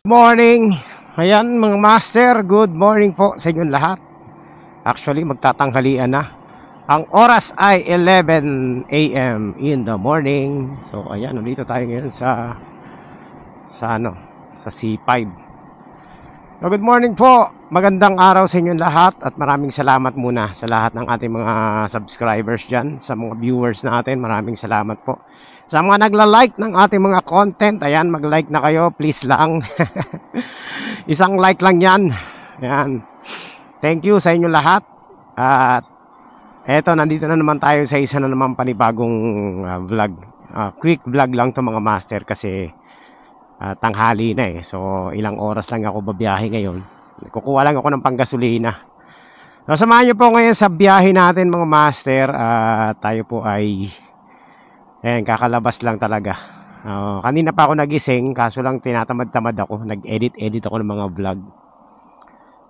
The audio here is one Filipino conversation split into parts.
Morning! Ayan mga master, good morning po sa inyong lahat. Actually magtatanghalian na. Ang oras ay 11 AM in the morning. So ayan, nandito tayo ngayon sa C5. So, good morning po. Magandang araw sa inyong lahat at maraming salamat muna sa lahat ng ating mga subscribers dyan, sa mga viewers natin. Maraming salamat po. Sa mga nagla-like ng ating mga content, ayan, mag-like na kayo, please lang. Isang like lang yan. Ayan. Thank you sa inyong lahat. At eto, nandito na naman tayo sa isa na naman panibagong vlog. Quick vlog lang to mga master kasi tanghali na eh. So ilang oras lang ako babiyahe ngayon. Kukuha lang ako ng panggasolina. So samahan nyo po ngayon sa biyahe natin mga master. Tayo po ay kakalabas lang talaga. Kanina pa ako nagising, kaso lang tinatamad-tamad ako. Nag-edit ako ng mga vlog.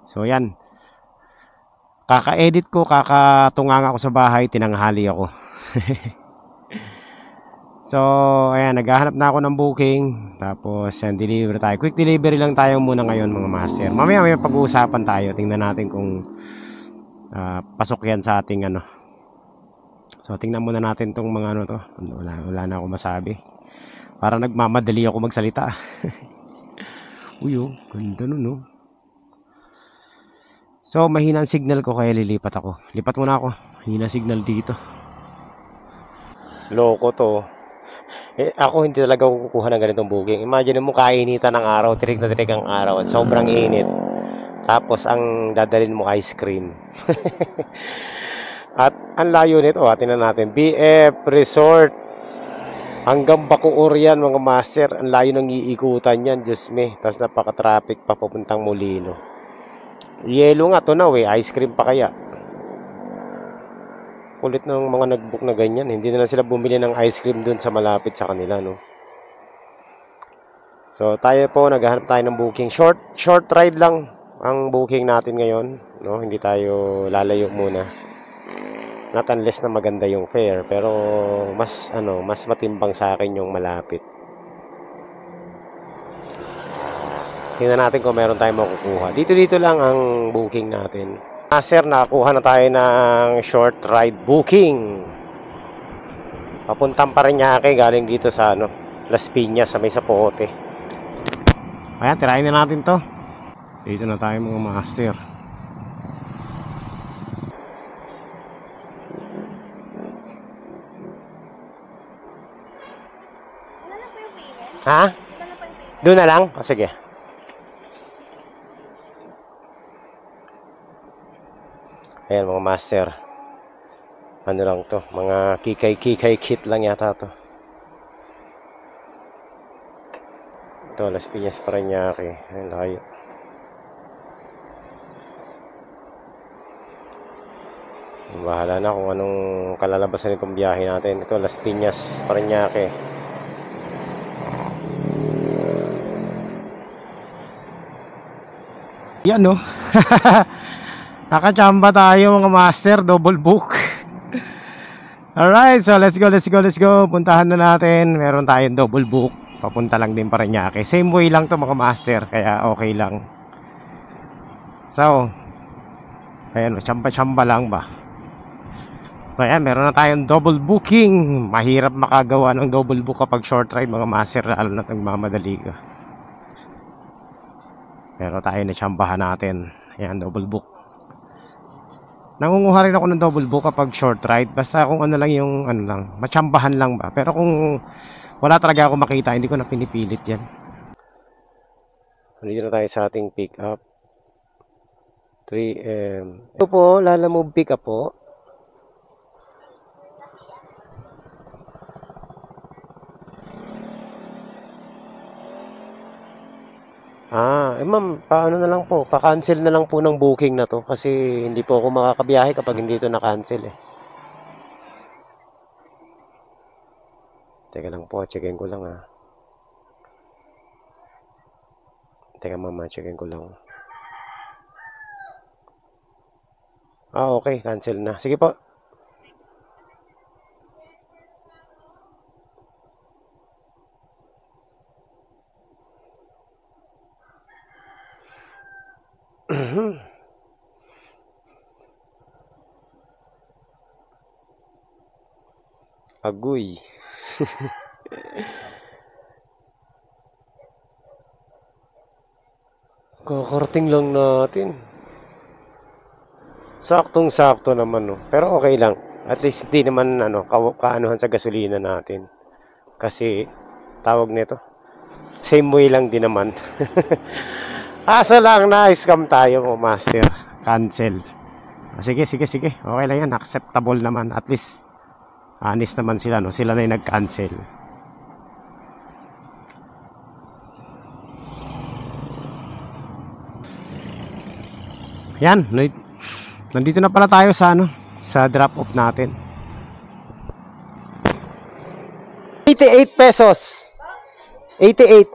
So yan, kaka-edit ko, kakatungang ako sa bahay, tinanghali ako. So ayan, naghahanap na ako ng booking. Tapos deliver tayo. Quick delivery lang tayo muna ngayon mga master. Mamaya may pag-uusapan tayo. Tingnan natin kung pasok yan sa ating ano. So tingnan muna natin tong mga ano to. Wala na ako masabi. Para nagmamadali ako magsalita. Uy, ganda nun, no? So mahina ang signal ko kaya lilipat ako. Lipat muna ako. Mahina signal dito. Loko to. Ako hindi talaga kukuha ng ganitong booking. Imagine mo kainitan ng araw, tirik na tirik ang araw at sobrang init. Tapos ang dadalhin mo ice cream. At ang layo nito, tingnan natin. BF Resort. Hanggang Bacoor yan mga master. Ang layo ng iikutan yan, Diyos me. Tapos napaka-traffic pa papuntang Molino. Yelo nga to na ice cream pa kaya. Kulit ng mga nag-book na ganyan. Hindi na lang sila bumili ng ice cream dun sa malapit sa kanila, no? So tayo po, naghahanap tayo ng booking. Short ride lang ang booking natin ngayon, no? Hindi tayo lalayo muna. Not unless na maganda yung fare, pero mas matimbang sa akin yung malapit. Tingnan natin kung meron tayong makukuha. Dito lang ang booking natin. Sir, nakakuha na tayo ng short ride booking. Papuntang Parañaque, galing dito sa Las Piñas sa may Zapote. Ayan, tirahin na natin to. Dito na tayo mga master. Ha? Doon na lang? O sige. Ayan mga master. Ano lang to? Mga kikay kit lang yata to. Ito, Las Piñas Parañaque. Ayan, layo. Bahala na kung anong kalalabasan itong biyahe natin. Ito, Las Piñas Parañaque. Yan, no? Nakachamba tayo mga master, double book. Alright, so let's go. Puntahan na natin. Meron tayong double book. Papunta lang din Parañaque. Same way lang to mga master, kaya okay lang. So, ayan, chamba lang ba? Ayan, meron na tayong double booking. Mahirap makagawa ng double book kapag short ride mga master, lalo na nagmamadali ka. Pero tayo na chambahan natin. Ayan, double book. Nangunguha rin ako ng double book kapag short ride. Basta kung ano lang yung machambahan lang ba. Pero kung wala talaga ako makita, hindi ko na pinipilit yan. Dito na tayo sa ating pick up. 3M. Ito po, Lalamove pick up po. Ma'am, paano na lang po? Pa-cancel na lang po ng booking na to kasi hindi po ako makakabiyahe kapag hindi ito na-cancel eh. Teka lang po, checkin ko lang Teka mama, checkin ko lang. Okay, cancel na. Sige po. Agoy. Kakarting lang natin. Saktong-sakto naman, no. Pero okay lang. At least hindi naman kaanuhan sa gasolina natin. Kasi tawag nito, same way lang din naman. Asa lang na-scam tayo, master. Cancel. Sige. Okay lang yan. Acceptable naman. At least honest naman sila, no. Sila na yung nag-cancel. Yan, nandito na pala tayo sa sa drop off natin. 88 pesos. 88.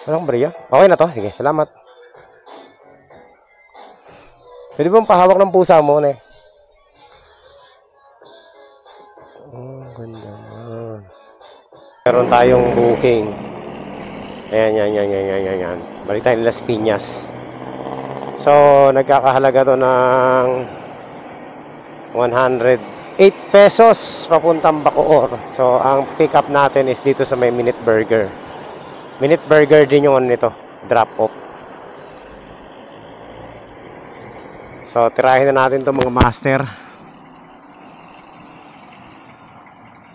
Walang bariya? Okay na to. Sige, salamat. Pwede bang pahawak ng pusa mo, ne? Oh, ganda naman. Meron tayong booking. Ayan. Balik tayo Las Piñas. So, nagkakahalaga to ng 108 pesos papuntang Bacoor. So, ang pick up natin is dito sa may Minute Burger. Minute Burger din yung nito, drop off. So, tirahin na natin to mga master.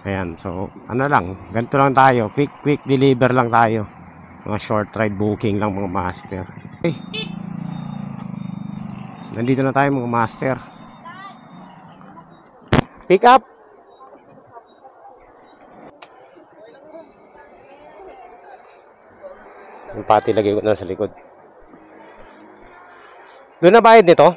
Ayan, so, ganito lang tayo. Quick deliver lang tayo. Mga short ride booking lang mga master. Okay. Nandito na tayo mga master. Pick up. Yung pati lagay ko na sa likod. Doon na bayad nito?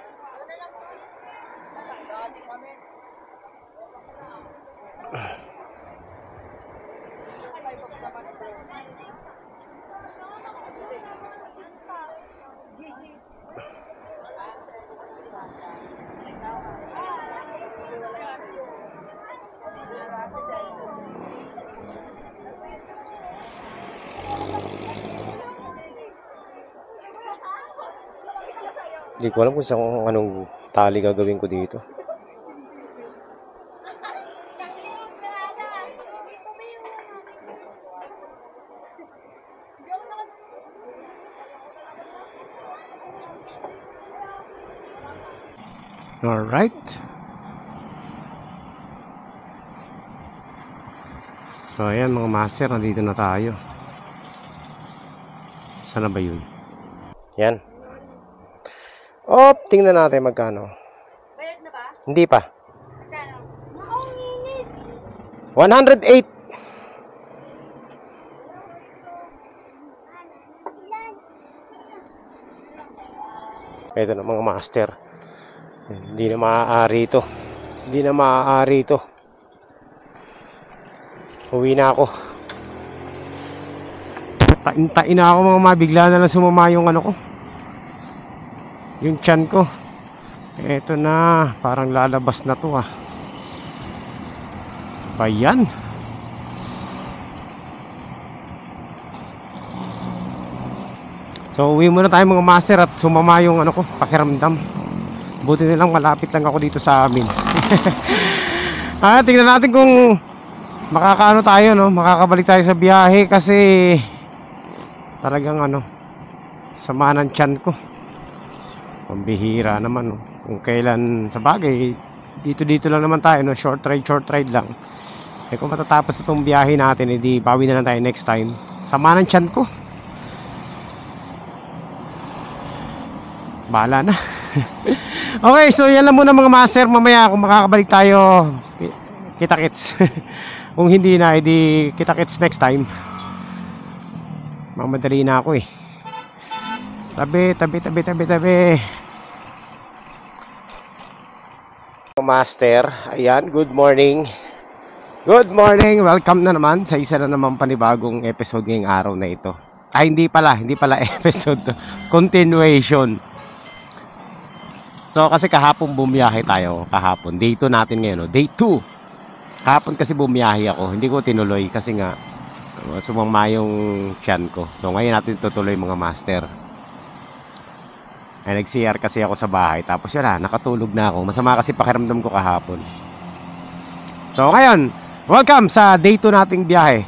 Hindi ko alam kung anong tali gagawin ko dito. Alright. So ayan mga master, nandito na tayo. Saan na ba yun? Yan. Oh, tingnan natin magkano. Bayad na ba? Hindi pa. Magkano? Ang init. 108. Ito na mga master. Hindi na maaari ito. Hindi na maaari ito. Uwi na ako. Tain na ako mga mabigla na lang sumama yung ko. Yung tiyan ko. Eto na, parang lalabas na to ah. Bayan. So uwi muna tayo mga master at sumama yung pakiramdam. Buti nilang malapit lang ako dito sa amin. Tingnan natin kung makakaano tayo, no? Makakabalik tayo sa biyahe kasi talagang sama ng tiyan ko. Pambihira naman, no? Kung kailan sa bagay, dito lang naman tayo, no? Short ride lang. Kung matatapos na itong biyahe natin, edi bawi na lang tayo next time. Sama ng tiyan ko. Bahala na. Okay, so yan lang muna mga master. Mamaya kung makakabalik tayo, kita-kits. Kung hindi na, edi kita-kits next time. Mamadali na ako eh. Tabi. Master, ayan, good morning. Good morning, welcome na naman sa isa na naman panibagong episode ngayong araw na ito. Hindi pala episode, continuation. So kasi kahapon bumiyahe tayo, day 2 natin ngayon, day 2. Kahapon kasi bumiyahe ako, hindi ko tinuloy kasi nga sumama yung tiyan ko. So ngayon natin tutuloy mga master. Ay, nag-CR kasi ako sa bahay. Tapos yun nakatulog na ako. Masama kasi pakiramdam ko kahapon. So ngayon, welcome sa day 2 nating biyahe.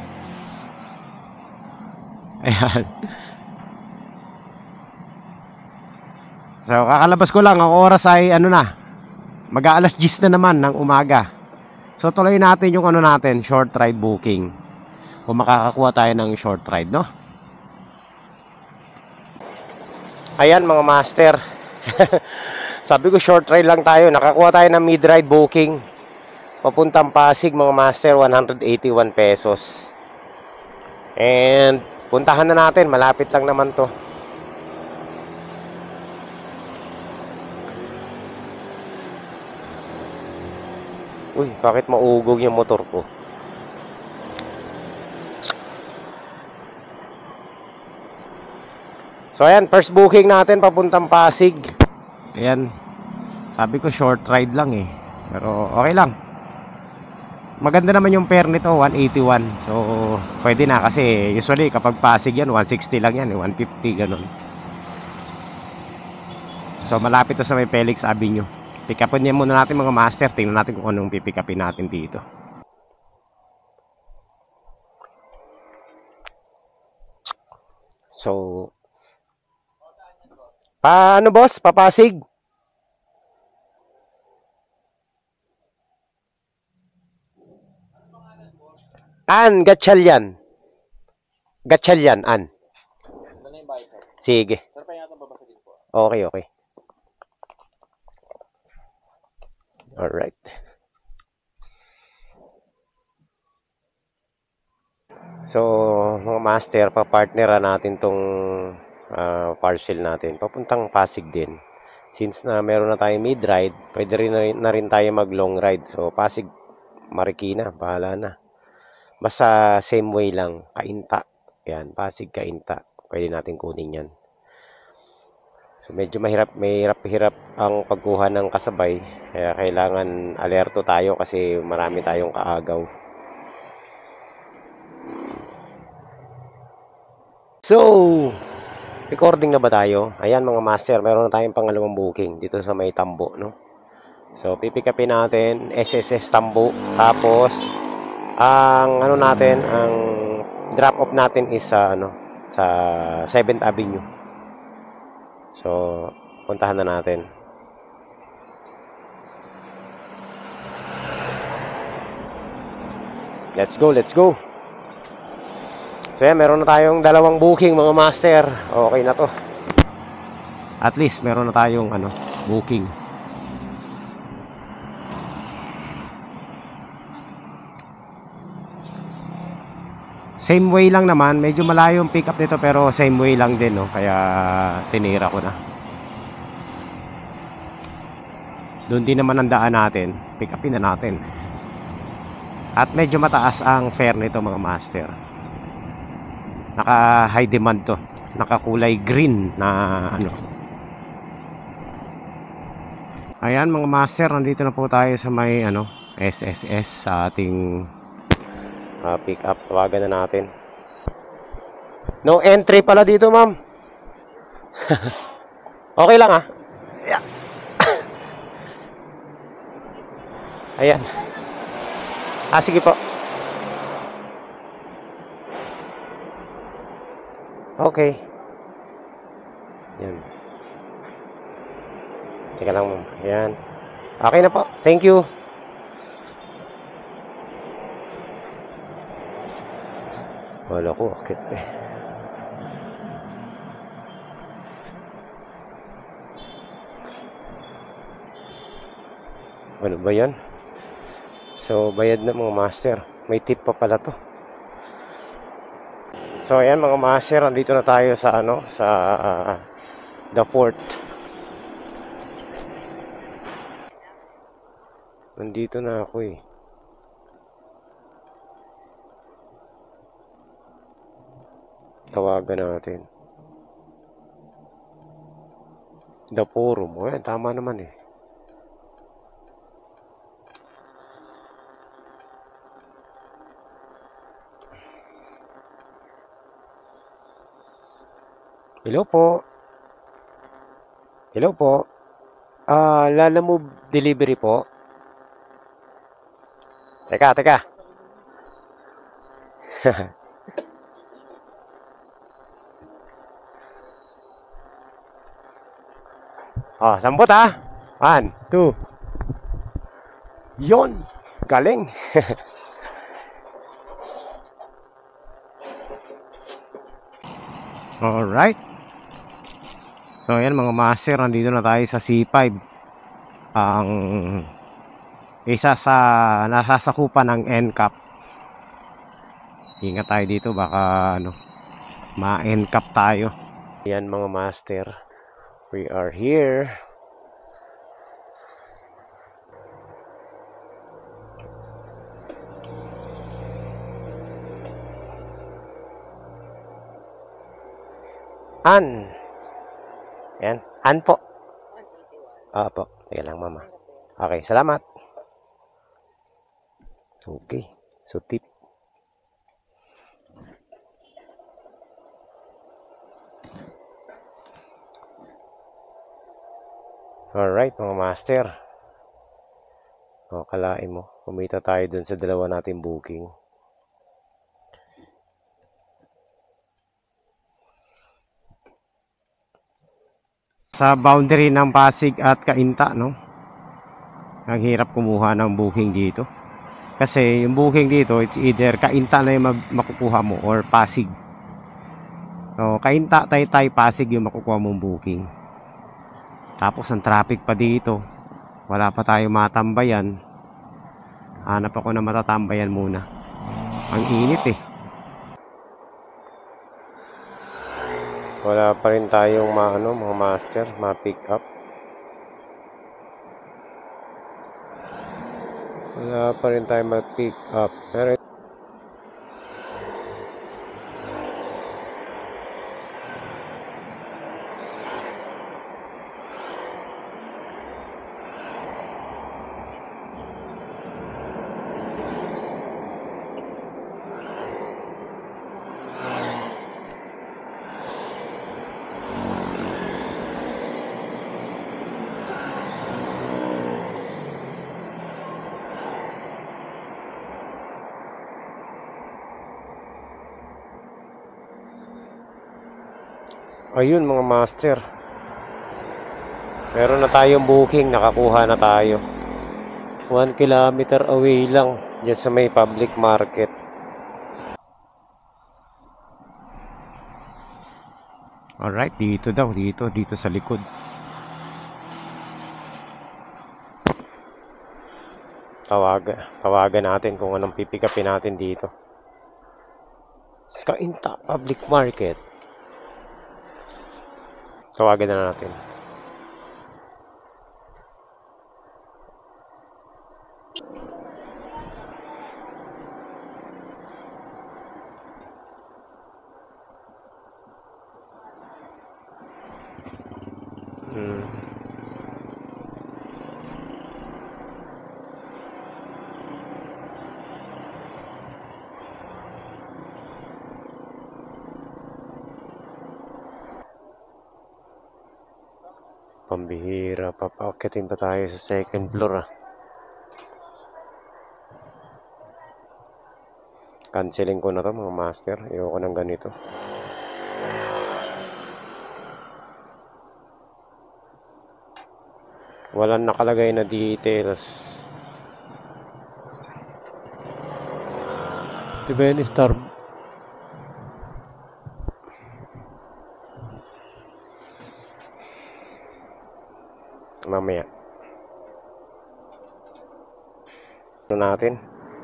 Ayan. So kakalabas ko lang. Ang oras ay mag-aalas 10 na naman ng umaga. So tuloy natin yung short ride booking. Kung makakakuha tayo ng short ride, no? Ayan mga master. Sabi ko short ride lang tayo. Nakakuha tayo ng mid-ride booking. Papuntang Pasig mga master, 181 pesos. And puntahan na natin. Malapit lang naman to. Uy, bakit maugog yung motor ko? So ayan, first booking natin papuntang Pasig. Ayan. Sabi ko short ride lang eh. Pero okay lang. Maganda naman yung fare nito, 181. So pwede na kasi usually kapag Pasig yan, 160 lang yan, 150 ganun. So malapit to sa may Felix Avenue. Pick upin niya muna natin mga master. Tingnan natin kung anong pipick upin natin dito. So paano boss? Papasig? Gatchalian. Gatchalian, Sige. Okay, okay. Alright. So, mga master, papartneran natin tong parcel natin. Papuntang Pasig din. Since na meron na tayong mid-ride, pwede rin na rin tayo mag-long ride. So, Pasig, Marikina, bahala na. Basta same way lang, Kainta. Yan, Pasig, Kainta. Pwede natin kunin yan. So, medyo mahirap ang pagkuha ng kasabay. Kaya kailangan alerto tayo kasi marami tayong kaagaw. So, recording na ba tayo? Ayan mga master, meron na tayong pangalawang booking dito sa may Tambo, no? So, pipick upin natin SSS Tambo. Tapos, ang ang drop off natin is sa 7th Avenue. So, puntahan na natin. Let's go, let's go. So yan, meron na tayong dalawang booking mga master. Okay na to. At least meron na tayong booking. Same way lang naman, medyo malayo yung pick up nito pero same way lang din, no? Kaya tinira ko na. Doon din naman ang daan natin, pick upin na natin. At medyo mataas ang fare nito mga master. Naka high demand to. Naka kulay green na Ayan mga master, nandito na po tayo sa may SSS sa ating pick up. Tawagan na natin. No entry pala dito, ma'am. Okay lang Yeah. Ayan. Sige po. Okay. Yan. Teka lang, ma'am. Ayan. Okay na po. Thank you. Wala ko. Akit eh. Ano ba yan? So, bayad na mga master. May tip pa pala to. So, ayan mga master, nandito na tayo sa The Fort. Nandito na ako eh. Tawagan natin. The Forum. Ayan, tama naman eh. Hello po. Hello po. Lalamove delivery po. Teka. Oh, sambot ha. 1, 2. Yon. Galing. Alright. So, ayan mga master. Nandito na tayo sa C5. Ang isa sa nasasakupan ng NCAP. Ingat tayo dito. Baka ma-NCAP tayo. Ayan mga master. We are here. Ayan. Po. Po. Teka lang mama. Okay, salamat. Okay. So tip. Alright mga master. O, kalain mo. Kumita tayo dun sa dalawa nating booking. Sa boundary ng Pasig at Cainta, no? Ang hirap kumuha ng booking dito. Kasi yung booking dito, it's either Cainta na yung makukuha mo or Pasig. So, Cainta, Taytay, Pasig yung makukuha mong booking. Tapos ang traffic pa dito. Wala pa tayong matambayan. Hanap ako na matatambayan muna. Ang init eh. Wala pa rin tayong mga master, ma-pick up. Wala pa rin tayong ma-pick up. Pero ayun mga master. Meron na tayong booking, nakakuha na tayo. 1 kilometer away lang, dyan sa may public market. Alright, dito daw, dito sa likod. Tawagan natin kung anong pipikapin natin dito. Sa Cainta Public Market. Tawagan na natin. Pambihira, papaakitin pa tayo sa second floor Cancelin ko na to mga master. Ayoko ng ganito. Walang nakalagay na details. Diba yun, star? Mamaya. Ano natin?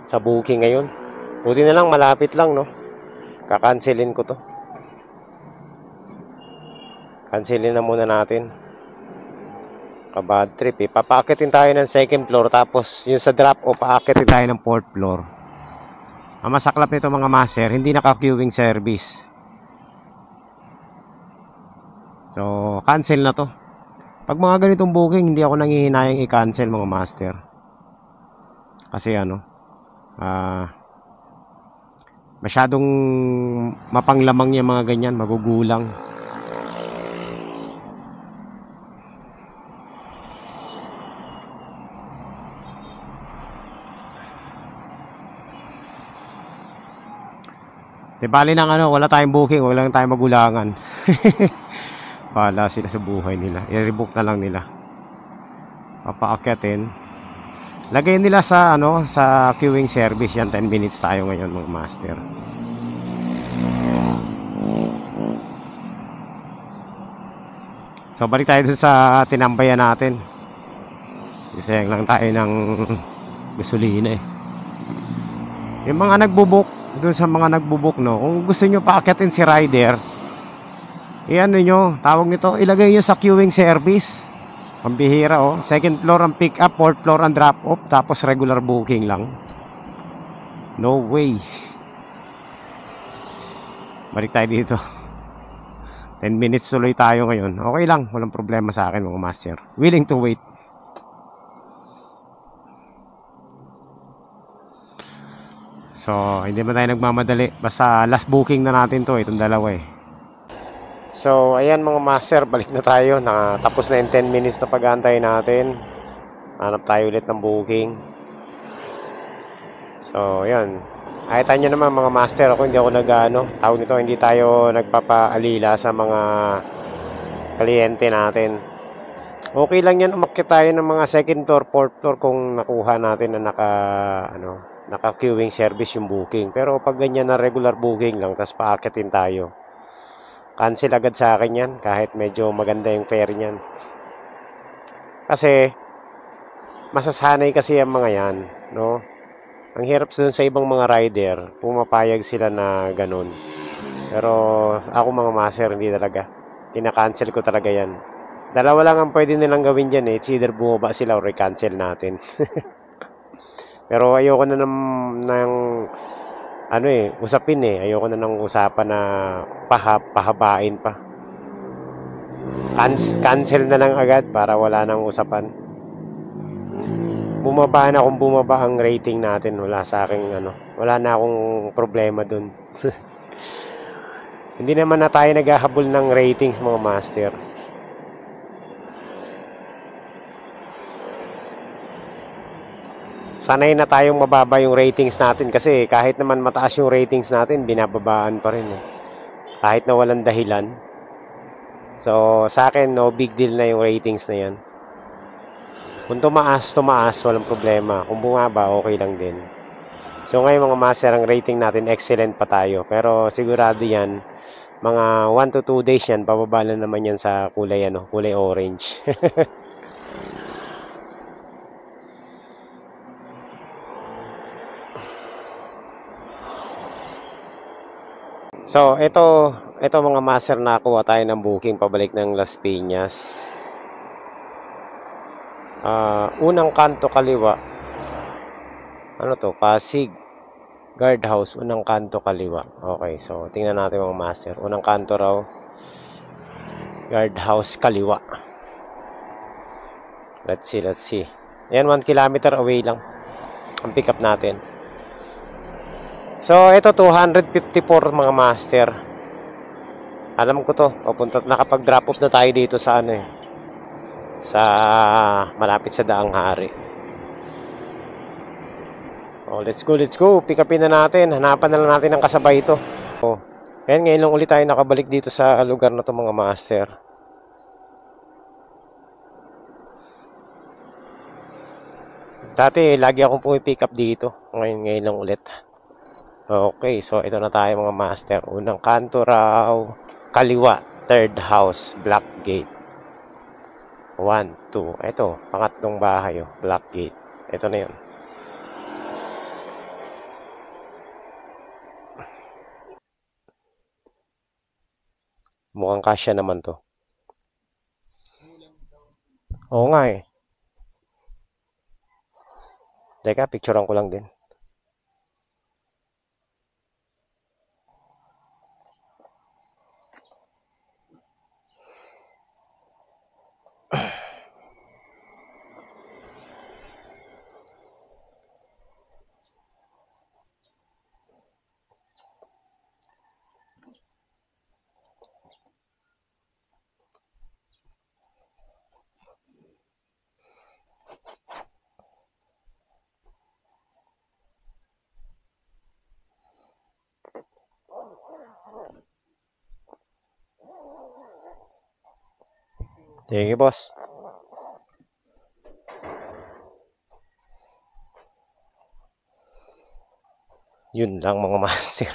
Sa booking ngayon. Buti na lang, malapit lang, no? Kakancelin ko to. Cancelin na muna natin. Kabad trip eh. Papaakitin tayo ng second floor. Tapos yung sa drop o paakitin tayo ng fourth floor. Ang masaklap nito mga master, hindi naka-queuing service. So, cancel na to. Pag mga ganitong booking, hindi ako nanghihinayang i-cancel mga master. Kasi masyadong mapanglamang yung mga ganyan, magugulang. Di bali ng ano, wala tayong booking, wala lang tayong magulangan. Bahala sila sa buhay nila. I-rebook na lang nila. Papaakyatin. Lagay nila sa ano, sa queuing service yan. 10 minutes tayo ngayon mga master. So balik tayo dun sa tinambayan natin. Isayang lang tayo ng gasolina eh. Yung mga nagbubuk, dun sa mga nagbubuk no, kung gusto nyo paakyatin si rider, ano nyo, tawag nito, ilagay nyo sa queuing service. Pambihira oh. Second floor ang pick up, fourth floor ang drop off, tapos regular booking lang. No way. Balik tayo dito. 10 minutes tuloy tayo ngayon. Okay lang, walang problema sa akin mga master. Willing to wait. So, hindi man tayo nagmamadali. Basta last booking na natin to, itong dalawa eh. So, ayan mga master, balik na tayo. Tapos na yung 10 minutes na pag-aantay natin. Hanap tayo ulit ng booking. So, ayan. Nakita nyo naman mga master, ako hindi ako tawag nito, hindi tayo nagpapaalila sa mga kliyente natin. Okay lang yan, umakyat tayo ng mga second floor, fourth floor kung nakuha natin na naka-queuing service yung booking. Pero pag ganyan na regular booking lang, tapos paakyatin tayo, cancel agad sa akin yan, kahit medyo maganda yung fare niyan. Kasi, masasanay kasi ang mga yan, no? Ang hirap sa ibang mga rider, pumapayag sila na ganun. Pero ako mga master, hindi talaga. Kina-cancel ko talaga yan. Dalawa lang ang pwede nilang gawin dyan eh. It's either bumaba sila or i-cancel natin. Pero ayoko na ng usapin eh. Ayoko na ng usapan na pahabain pa. Cancel na lang agad para wala nang usapan. Bumaba na kung bumaba ang rating natin, wala sa akin wala na akong problema dun. Hindi naman na tayo naghahabol ng ratings mga master. Sanay na tayong mababa yung ratings natin kasi kahit naman mataas yung ratings natin, binababaan pa rin eh. Kahit na walang dahilan. So sa akin no big deal na yung ratings na yan. Kung tumaas, walang problema. Kung bumaba, okay lang din. So ngayon mga master, ang rating natin, excellent pa tayo. Pero sigurado yan, mga 1 to 2 days yan, bababa na naman yan sa kulay, kulay orange. So, ito mga master, nakuha tayo ng booking pabalik ng Las Piñas. Unang kanto kaliwa. Ano to? Pasig Guardhouse, unang kanto kaliwa. Okay, so tingnan natin mga master. Unang kanto raw, Guardhouse kaliwa. Let's see. Ayan, 1 kilometer away lang ang pick up natin. So, ito 254 mga master. Alam ko to, nakapag-drop off na tayo dito sa sa malapit sa Daang Hari. Oh, let's go. Pick upin na natin. Hanapan na lang natin ng kasabay ito. Oh. Ayan, ngayon lang ulit tayo nakabalik dito sa lugar na to mga master. Dati, lagi akong pumipick up dito. Ngayon lang ulit. Okay, so ito na tayo mga master. Unang kanto raw, kaliwa, third house, black gate. 1, 2. Ito, pangatlong bahay, black gate. Ito na yun. Mukhang kasya naman to. Oo nga eh. Teka, picturean ko lang din. Thank you, boss. Yun lang mga master.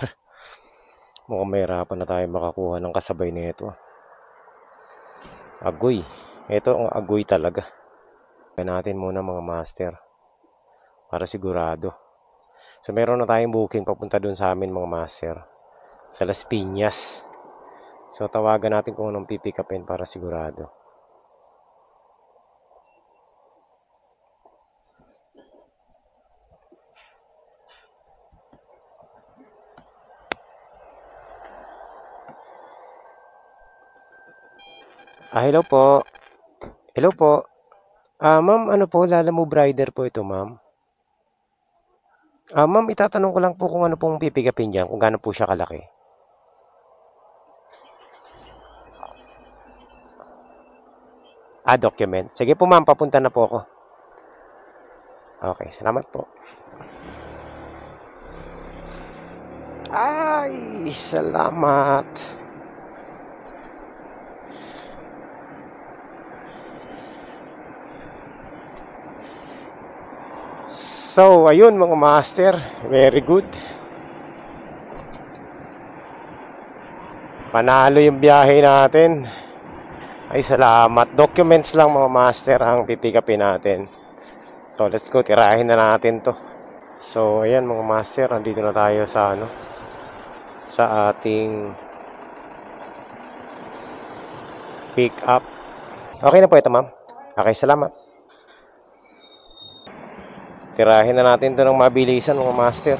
Mukhang mahirapan na tayo makakuha ng kasabay nito. Agoy. Ito ang agoy talaga. Kaya natin muna mga master. Para sigurado. So meron na tayong booking papunta dun sa amin mga master. Sa Las Piñas. So tawagan natin kung anong pipick upin para sigurado. Hello po. Hello po. Ma'am, ano po, Lalamove Rider po ito, ma'am. Ma'am, itatanong ko lang po kung ano pong pipigapin dyan, kung gaano po siya kalaki. Document. Sige po, ma'am, papunta na po ako. Okay, salamat po. Ay, salamat. So, ayun mga master, very good. Panalo yung biyahe natin. Ay, salamat. Documents lang mga master ang pipikapin natin. So, let's go. Tirahin na natin to. So, ayan mga master, andito na tayo sa sa ating pick up. Okay na po ito, ma'am. Okay, salamat. Tirahin na natin ito ng mabilisan mga master.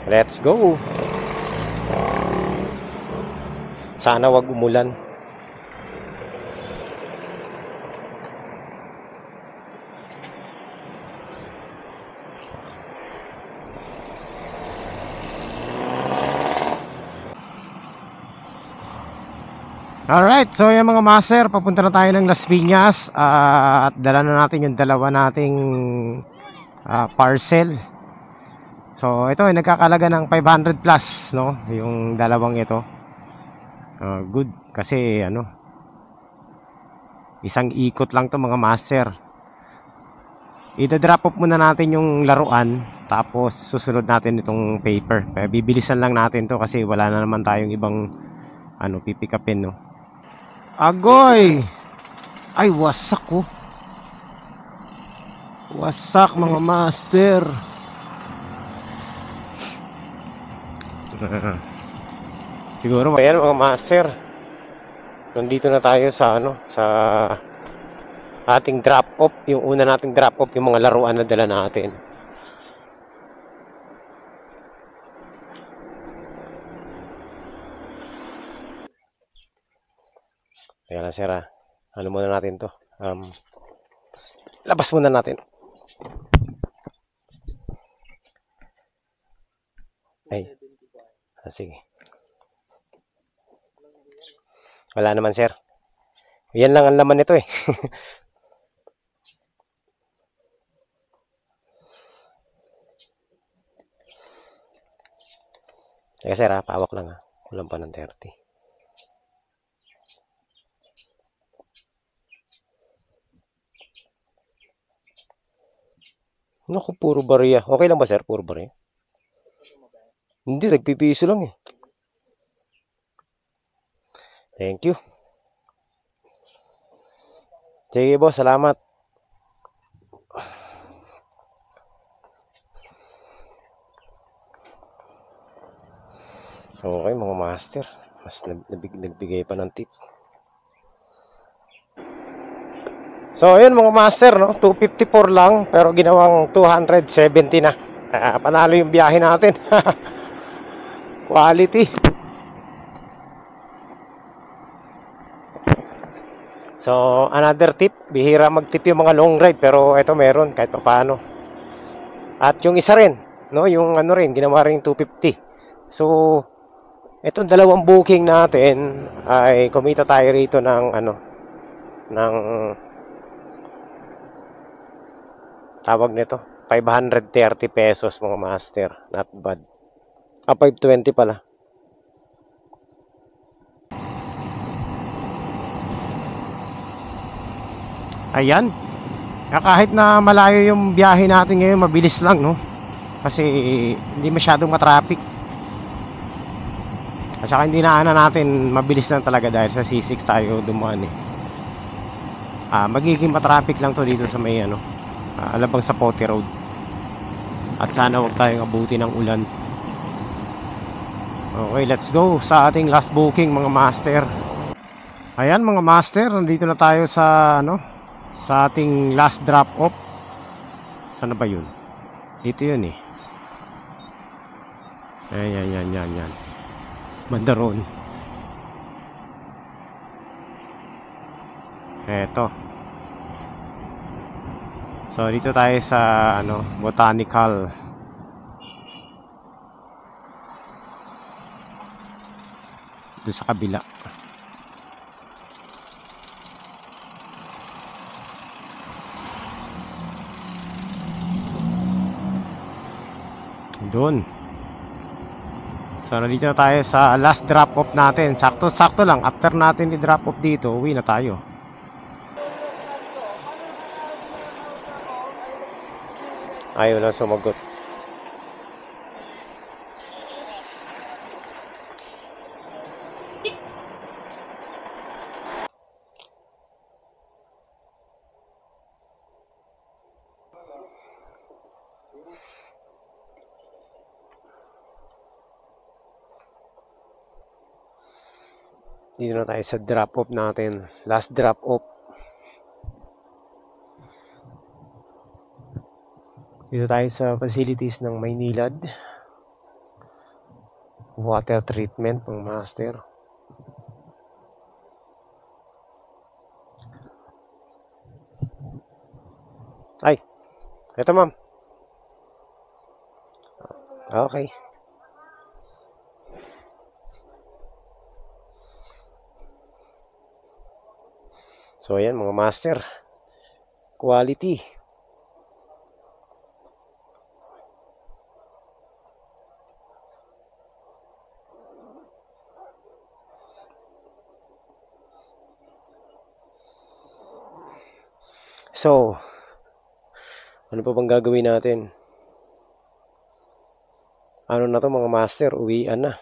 Let's go. Sana wag umulan. Alright, so yung mga master, papunta na tayo ng Las Piñas at dala na natin yung dalawa nating parcel. So ito ay nagkakalaga ng 500 plus, no? Yung dalawang ito. Good kasi isang ikot lang to mga master. Ida-drop off muna natin yung laruan, tapos susunod natin itong paper. Bibilisan lang natin to kasi wala na naman tayong ibang pipikapin, no? Agoy! Ay, wasak oh. Wasak mga master. Siguro ayan mga master. Nandito na tayo sa sa ating drop off, yung una nating drop off, yung mga laruan na dala natin. Kaya lang sir, muna natin to. Labas muna natin. Ay. Sige. Wala naman sir. Yan lang ang laman nito eh. Teka sir pawak lang Kulang pa ng 30. Naku, puro barya. Okay lang ba sir? Puro barya? Hindi, nagpipiso lang eh. Thank you. Sige boss, salamat. Okay mga master, mas nagbigay pa ng tip. So ayun mga master, no? 254 lang pero ginawang 270 na. Panalo yung biyahe natin. Quality. So, another tip, bihira mag-tip yung mga long ride, pero ito meron kahit paano. At yung isa rin, no, yung ano rin, ginawa rin 250. So, itong dalawang booking natin ay kumita tayo rito ng ano, ng tawag nito, 530 pesos mga master. Not bad. 520 pala. Ayan. Kahit na malayo yung biyahe natin ngayon, mabilis lang, no? Kasi hindi masyadong matraffic. At saka hindi na natin, mabilis lang talaga dahil sa C6 tayo dumaan eh. Magiging matraffic lang to dito sa may ano, Alabang sa Pote Road. At sana huwag tayong abuti ng ulan. Okay, let's go sa ating last booking mga master. Ayan mga master, nandito na tayo sa ano, sa ating last drop off. Sana ba yun? Dito yun eh. Yan. Mandaron. Eto. So dito tayo sa ano, Botanical. Dito sa kabila. Doon. So nandito na tayo sa last drop off natin. Sakto-sakto lang. After natin i-drop off dito, uwi na tayo. Ayaw na sumagot. Dito na tayo sa drop off natin. Last drop off. Dito tayo sa facilities ng Maynilad. Water treatment ng master. Ay, eto ma'am. Okay. So ayan mga master, quality. So ano pa bang gagawin natin? Ano na to mga master, uwian na.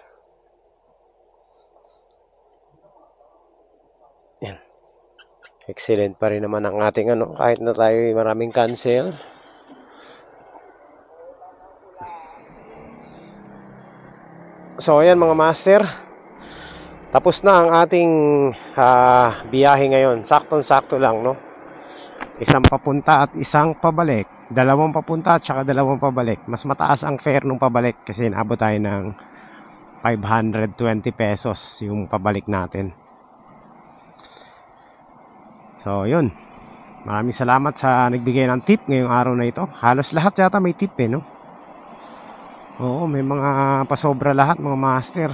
Excellent pa rin naman ang ating ano, kahit na tayo maraming cancel. So ayan mga master, tapos na ang ating biyahe ngayon. Saktong-sakto lang, no? Isang papunta at isang pabalik. Dalawang papunta at saka dalawang pabalik. Mas mataas ang fare nung pabalik kasi naabot tayo ng 520 pesos yung pabalik natin. So, yun. Maraming salamat sa nagbigay ng tip ngayong araw na ito. Halos lahat yata may tip eh, no? Oo, may mga pasobra lahat, mga master.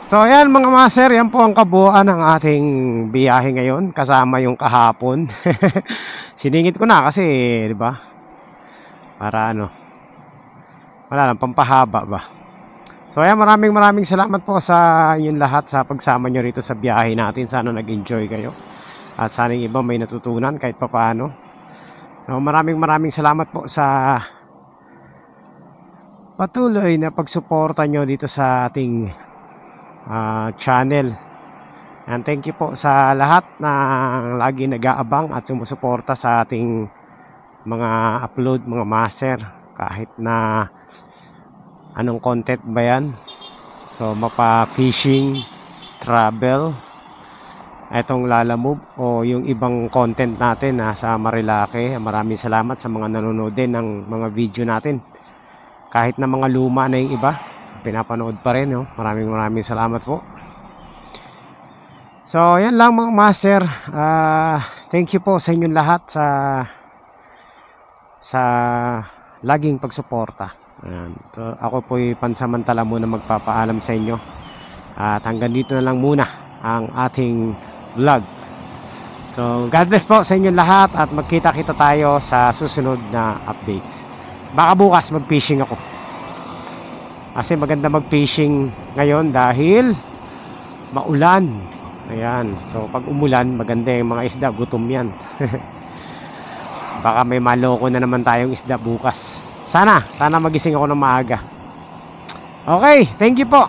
So, ayan mga master. Yan po ang kabuuan ng ating biyahe ngayon. Kasama yung kahapon. Siningit ko na kasi, di ba? Para ano. Wala lang, pampahaba ba? So ayan, maraming salamat po sa inyong lahat sa pagsama nyo rito sa biyahe natin. Sana nag-enjoy kayo. At sana yung iba may natutunan kahit papaano. So maraming salamat po sa patuloy na pagsuporta nyo dito sa ating channel. And thank you po sa lahat na lagi nag-aabang at sumusuporta sa ating mga upload, mga master. Kahit na anong content ba yan? So mapa-fishing, travel, etong lalamove o yung ibang content natin sa Marilake. Maraming salamat sa mga nanonood din ng mga video natin. Kahit na mga luma na yung iba, pinapanood pa rin, no? Maraming salamat po. So, yan lang mga master. Thank you po sa inyong lahat sa laging pagsuporta. Ayan. So, ako po'y pansamantala muna magpapaalam sa inyo. At hanggang dito na lang muna ang ating vlog. So, God bless po sa inyong lahat at magkita-kita tayo sa susunod na updates. Baka bukas mag-fishing ako. Kasi maganda mag-fishing ngayon dahil maulan. Ayan. So, pag umulan, maganda yung mga isda. Gutom yan. Baka may maloko na naman tayong isda bukas. Sana magising ako ng maaga. Okay, thank you po.